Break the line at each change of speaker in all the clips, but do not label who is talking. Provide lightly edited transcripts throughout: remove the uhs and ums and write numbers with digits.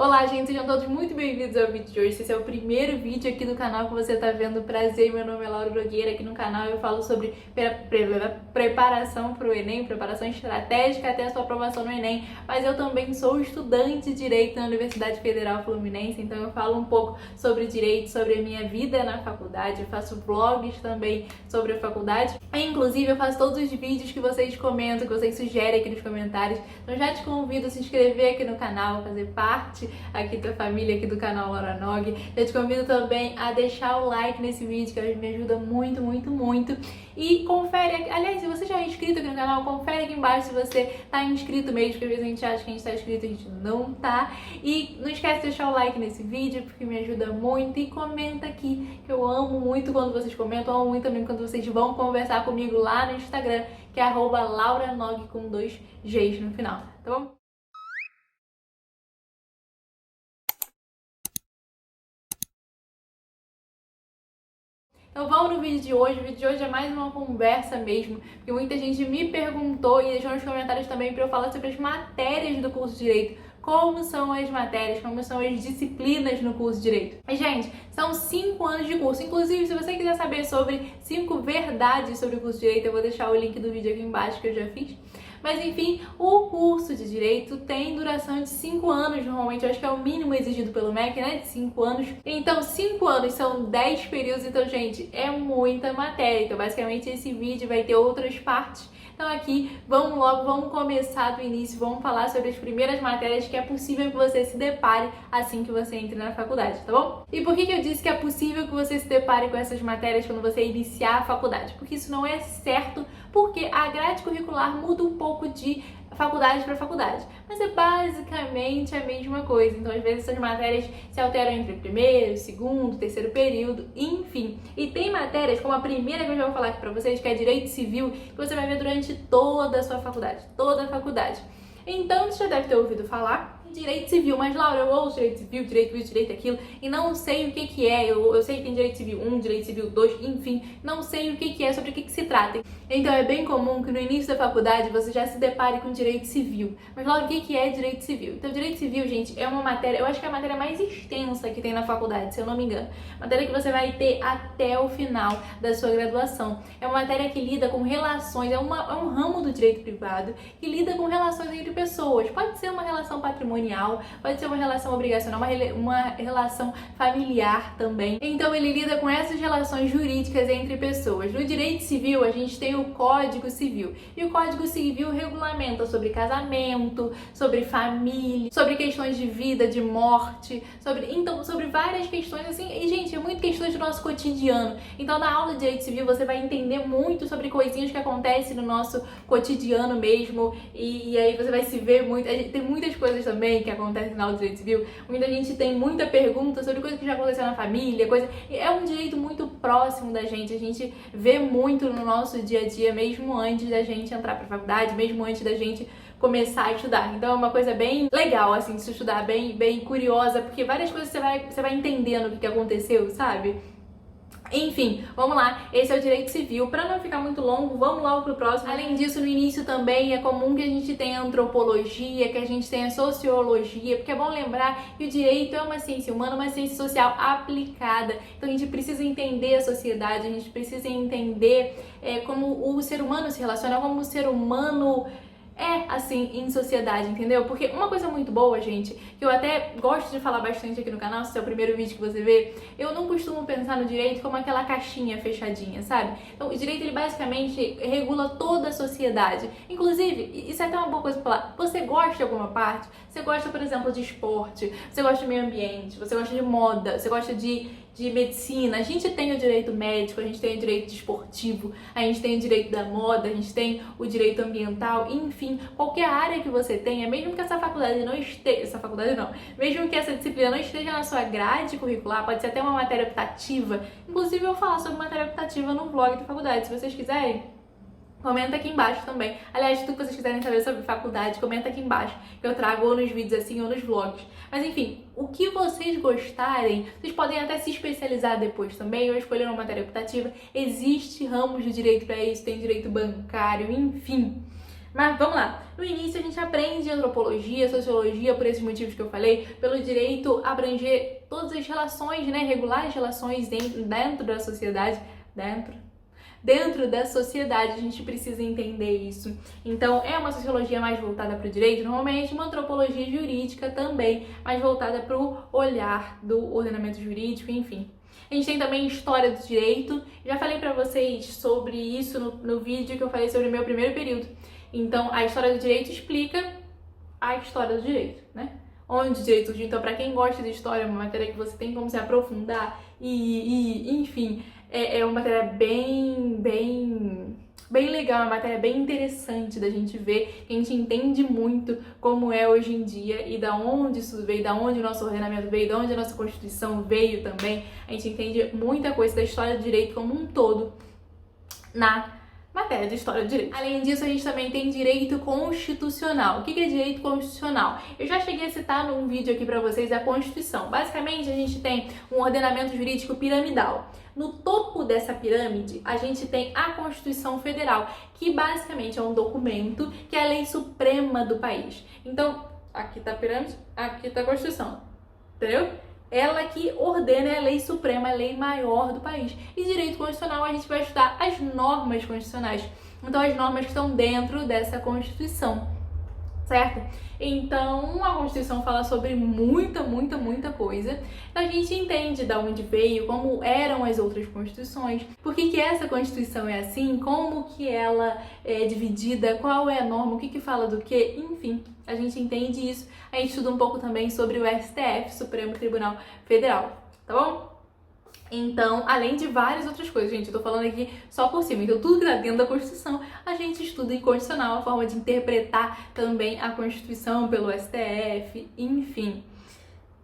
Olá, gente, sejam todos muito bem-vindos ao vídeo de hoje. Se esse é o primeiro vídeo aqui no canal que você está vendo, prazer, meu nome é Laura Nogueira. Aqui no canal eu falo sobre preparação para o Enem, preparação estratégica até a sua aprovação no Enem, mas eu também sou estudante de Direito na Universidade Federal Fluminense, então eu falo um pouco sobre Direito, sobre a minha vida na faculdade, eu faço vlogs também sobre a faculdade, e, inclusive eu faço todos os vídeos que vocês comentam, que vocês sugerem aqui nos comentários, então já te convido a se inscrever aqui no canal, fazer parte aqui da família aqui do canal Laura Nog. Eu te convido também a deixar o like nesse vídeo, que me ajuda muito, muito, muito. E confere, aliás, se você já é inscrito aqui no canal, confere aqui embaixo se você tá inscrito mesmo, porque às vezes a gente acha que a gente tá inscrito e a gente não tá. E não esquece de deixar o like nesse vídeo, porque me ajuda muito. E comenta aqui, que eu amo muito quando vocês comentam, eu amo muito também quando vocês vão conversar comigo lá no Instagram, que é @lauranog com 2 Gs no final, tá bom? Então vamos no vídeo de hoje. O vídeo de hoje é mais uma conversa mesmo, porque muita gente me perguntou e deixou nos comentários também para eu falar sobre as matérias do curso de Direito. Como são as matérias, como são as disciplinas no curso de Direito. E, gente, são 5 anos de curso. Inclusive, se você quiser saber sobre 5 verdades sobre o curso de Direito, eu vou deixar o link do vídeo aqui embaixo que eu já fiz. Mas enfim, o curso de Direito tem duração de 5 anos, normalmente, eu acho que é o mínimo exigido pelo MEC, né, de 5 anos. Então, 5 anos são 10 períodos, então, gente, é muita matéria. Então, basicamente, esse vídeo vai ter outras partes. Então aqui, vamos logo, vamos começar do início, vamos falar sobre as primeiras matérias que é possível que você se depare assim que você entre na faculdade, tá bom? E por que eu disse que é possível que você se depare com essas matérias quando você iniciar a faculdade? Porque isso não é certo, porque a grade curricular muda um pouco de faculdade para faculdade, mas é basicamente a mesma coisa. Então, às vezes, essas matérias se alteram entre o primeiro, segundo, terceiro período, enfim. E tem matérias, como a primeira que eu já vou falar aqui para vocês, que é Direito Civil, que você vai ver durante toda a sua faculdade, toda a faculdade. Então, você já deve ter ouvido falar Direito Civil, mas Laura, eu ouço Direito Civil, Direito isso, Direito aquilo, e não sei o que é. Eu sei que tem Direito Civil 1, Direito Civil 2, enfim, não sei o que é, sobre o que se trata. Então é bem comum que no início da faculdade você já se depare com Direito Civil. Mas Laura, o que é Direito Civil? Então Direito Civil, gente, é uma matéria, eu acho que é a matéria mais extensa que tem na faculdade, se eu não me engano. Matéria que você vai ter até o final da sua graduação. É uma matéria que lida com relações, é um ramo do direito privado que lida com relações entre pessoas. Pode ser uma relação patrimonial, pode ser uma relação obrigacional, uma relação familiar também. Então ele lida com essas relações jurídicas entre pessoas. No direito civil a gente tem o Código Civil, e o Código Civil regulamenta sobre casamento, sobre família, sobre questões de vida, de morte, sobre várias questões assim, e gente, é muito questões do nosso cotidiano. Então na aula de direito civil você vai entender muito sobre coisinhas que acontecem no nosso cotidiano mesmo, e aí você vai se ver muito. Tem muitas coisas também que acontecem na aula de direito civil, muita gente tem muita pergunta sobre coisas que já aconteceu na família, é um direito muito próximo da gente, a gente vê muito no nosso dia a dia, mesmo antes da gente entrar pra faculdade, mesmo antes da gente começar a estudar. Então é uma coisa bem legal, assim, de se estudar, bem curiosa, porque várias coisas você vai entendendo o que aconteceu, sabe? Enfim, vamos lá, esse é o Direito Civil. Para não ficar muito longo, vamos logo pro próximo. Além disso, no início também é comum que a gente tenha antropologia, que a gente tenha sociologia, porque é bom lembrar que o direito é uma ciência humana, uma ciência social aplicada. Então a gente precisa entender a sociedade, a gente precisa entender como o ser humano se relaciona, como o ser humano assim, em sociedade, entendeu? Porque uma coisa muito boa, gente, que eu até gosto de falar bastante aqui no canal, se é o primeiro vídeo que você vê, eu não costumo pensar no direito como aquela caixinha fechadinha, sabe? Então, o direito, ele basicamente regula toda a sociedade. Inclusive, isso é até uma boa coisa pra falar, você gosta de alguma parte? Você gosta, por exemplo, de esporte, você gosta de meio ambiente, você gosta de moda, você gosta de medicina, a gente tem o direito médico, a gente tem o direito desportivo, a gente tem o direito da moda, a gente tem o direito ambiental, enfim, qualquer área que você tenha, mesmo que essa faculdade não esteja, mesmo que essa disciplina não esteja na sua grade curricular, pode ser até uma matéria optativa, inclusive eu vou falar sobre matéria optativa no vlog da faculdade, se vocês quiserem. Comenta aqui embaixo também. Aliás, tudo que vocês quiserem saber sobre faculdade, comenta aqui embaixo, que eu trago ou nos vídeos assim ou nos vlogs. Mas enfim, o que vocês gostarem, vocês podem até se especializar depois também, ou escolher uma matéria optativa. Existe ramos de direito para isso, tem direito bancário, enfim. Mas vamos lá. No início a gente aprende antropologia, sociologia, por esses motivos que eu falei, pelo direito abranger todas as relações, né, regular as relações dentro da sociedade, dentro da sociedade, a gente precisa entender isso. Então, é uma sociologia mais voltada para o direito, normalmente uma antropologia jurídica também, mais voltada para o olhar do ordenamento jurídico, enfim. A gente tem também história do direito, já falei para vocês sobre isso no vídeo que eu falei sobre o meu primeiro período. Então, a história do direito explica a história do direito, né? Onde o direito surgiu. Então, para quem gosta de história, é uma matéria que você tem como se aprofundar enfim, é uma matéria bem legal, é uma matéria bem interessante da gente ver, que a gente entende muito como é hoje em dia e da onde isso veio, da onde o nosso ordenamento veio, da onde a nossa Constituição veio também. A gente entende muita coisa da história do direito como um todo na matéria de história do direito. Além disso, a gente também tem direito constitucional. O que é direito constitucional? Eu já cheguei a citar num vídeo aqui pra vocês a Constituição. Basicamente, a gente tem um ordenamento jurídico piramidal. No topo dessa pirâmide, a gente tem a Constituição Federal, que basicamente é um documento que é a lei suprema do país. Então, aqui tá a pirâmide, aqui tá a Constituição, entendeu? Ela que ordena a lei suprema, a lei maior do país. E direito constitucional, a gente vai estudar as normas constitucionais. Então, as normas que estão dentro dessa Constituição, certo? Então, a Constituição fala sobre muita coisa. Então, a gente entende de onde veio, como eram as outras Constituições, por que essa Constituição é assim, como que ela é dividida, qual é a norma, o que fala do que, enfim, a gente entende isso. A gente estuda um pouco também sobre o STF, Supremo Tribunal Federal, tá bom? Então, além de várias outras coisas, gente, eu tô falando aqui só por cima. Então, tudo que tá dentro da Constituição, a gente estuda em Constitucional, a forma de interpretar também a Constituição pelo STF, enfim.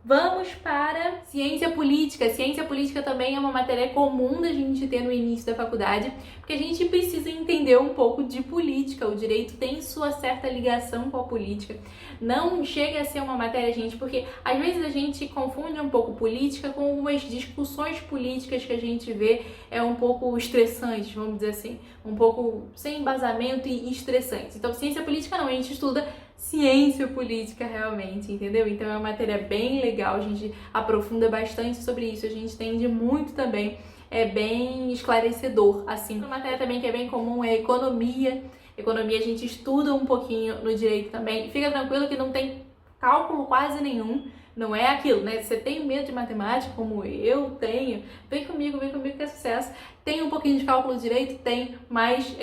Vamos para ciência política. Ciência política também é uma matéria comum da gente ter no início da faculdade, porque a gente precisa entender um pouco de política. O direito tem sua certa ligação com a política. Não chega a ser uma matéria, gente, porque às vezes a gente confunde um pouco política com algumas discussões políticas que a gente vê um pouco estressantes, vamos dizer assim, um pouco sem embasamento e estressantes. Então, ciência política não, a gente estuda ciência política realmente, entendeu? Então é uma matéria bem legal, a gente aprofunda bastante sobre isso, a gente entende muito também, é bem esclarecedor, assim. Uma matéria também que é bem comum é economia. Economia a gente estuda um pouquinho no direito também, fica tranquilo que não tem cálculo quase nenhum, não é aquilo, né? Você tem medo de matemática, como eu tenho, vem comigo que é sucesso. Tem um pouquinho de cálculo direito? Tem, mas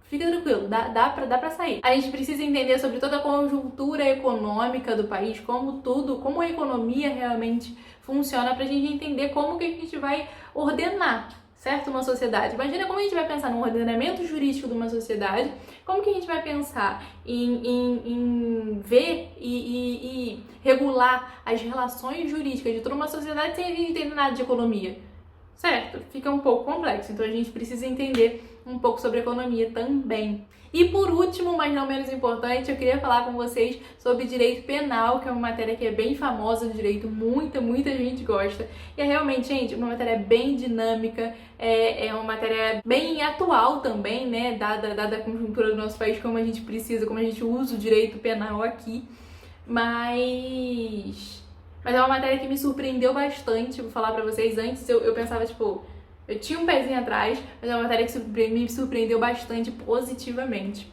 fica tranquilo, dá pra sair. A gente precisa entender sobre toda a conjuntura econômica do país, como a economia realmente funciona, pra gente entender como que a gente vai ordenar, certo? Uma sociedade. Imagina como a gente vai pensar no ordenamento jurídico de uma sociedade, como que a gente vai pensar em ver e regular as relações jurídicas de toda uma sociedade sem a gente entender nada de economia. Certo? Fica um pouco complexo, então a gente precisa entender um pouco sobre economia também. E por último, mas não menos importante, eu queria falar com vocês sobre direito penal, que é uma matéria que é bem famosa no direito, muita gente gosta. E é realmente, gente, uma matéria bem dinâmica, é uma matéria bem atual também, né, dada a conjuntura do nosso país, como a gente precisa, como a gente usa o direito penal aqui. Mas é uma matéria que me surpreendeu bastante, vou falar pra vocês. Antes eu pensava, tipo, eu tinha um pezinho atrás, mas é uma matéria que me surpreendeu bastante positivamente.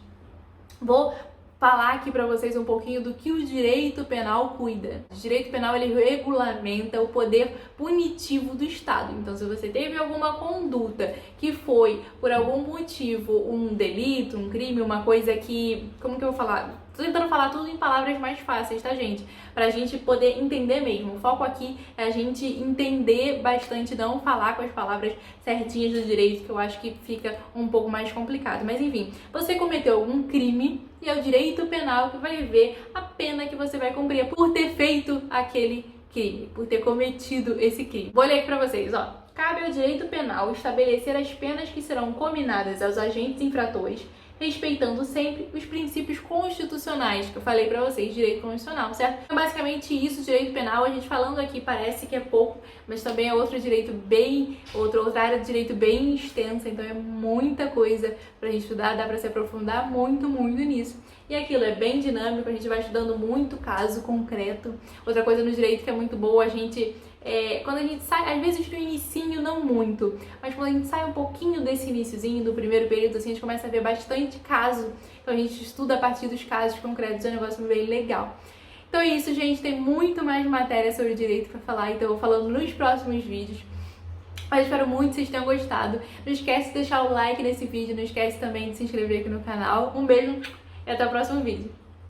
Vou falar aqui pra vocês um pouquinho do que o direito penal cuida. O direito penal, ele regulamenta o poder punitivo do Estado. Então, se você teve alguma conduta que foi, por algum motivo, um delito, um crime, uma coisa que... Como que eu vou falar? Tô tentando falar tudo em palavras mais fáceis, tá, gente? Pra gente poder entender mesmo. O foco aqui é a gente entender bastante, não falar com as palavras certinhas do direito, que eu acho que fica um pouco mais complicado. Mas enfim, você cometeu algum crime e é o direito penal que vai ver a pena que você vai cumprir por ter feito aquele crime, por ter cometido esse crime. Vou ler aqui pra vocês, ó. Cabe ao direito penal estabelecer as penas que serão cominadas aos agentes infratores, respeitando sempre os princípios constitucionais que eu falei pra vocês, direito constitucional, certo? Então, basicamente isso, direito penal, a gente falando aqui parece que é pouco, mas também é outro direito bem, outra área de direito bem extensa, então é muita coisa pra gente estudar, dá pra se aprofundar muito nisso. E aquilo é bem dinâmico, a gente vai estudando muito caso concreto. Outra coisa no direito que é muito boa, quando a gente sai, às vezes no inicinho não muito, mas quando a gente sai um pouquinho desse iniciozinho, do primeiro período, assim, a gente começa a ver bastante caso, então a gente estuda a partir dos casos concretos, é um negócio bem legal. Então é isso, gente, tem muito mais matéria sobre direito pra falar, então eu vou falando nos próximos vídeos. Mas espero muito que vocês tenham gostado. Não esquece de deixar o like nesse vídeo, não esquece também de se inscrever aqui no canal. Um beijo e até o próximo vídeo.